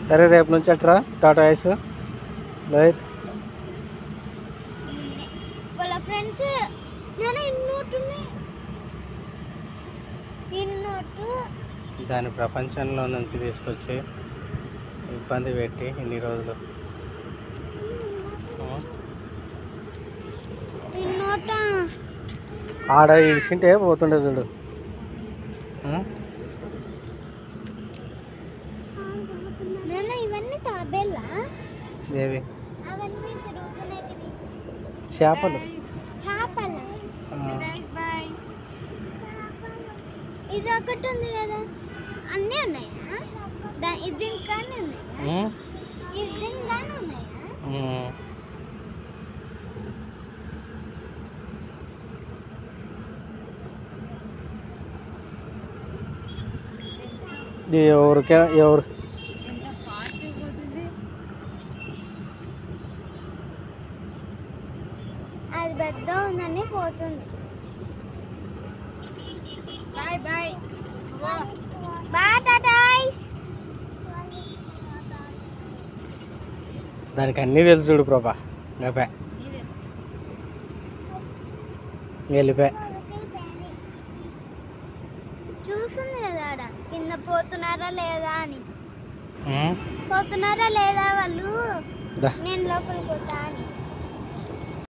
సరే రేపు నుంచి అట్రా టాటా ఐస్ లోహిత్ వాళ్ళ ఫ్రెండ్స్ దాని ప్రపంచంలో నుంచి తీసుకొచ్చి ఇబ్బంది పెట్టి ఇన్ని రోజులు ఆడ ఇడిసింటే పోతుండే చూడు. ఇవన్నీ తాబేలా ఏవి అవన్నీ చేపలు. ఇది ఒకటి ఉంది కదా, అన్నీ ఉన్నాయా? ఇది కానీ ఉన్నాయా? ఇది కానీ ఉన్నాయా? ఎవరు అది పెద్ద ఉందని పోతుంది. బాయ్ బాయ్ బాయ్ టాటాస్. దానికి అన్నీ తెలుసు చూడు ప్రభా. గపే వెళ్ళిపోయా. చూస్తుంది కదా ఆడ కింద పోతున్నారా లేదా అని. పోతున్నారా లేదా వాళ్ళు, నేను లోపలికి పోతా అని.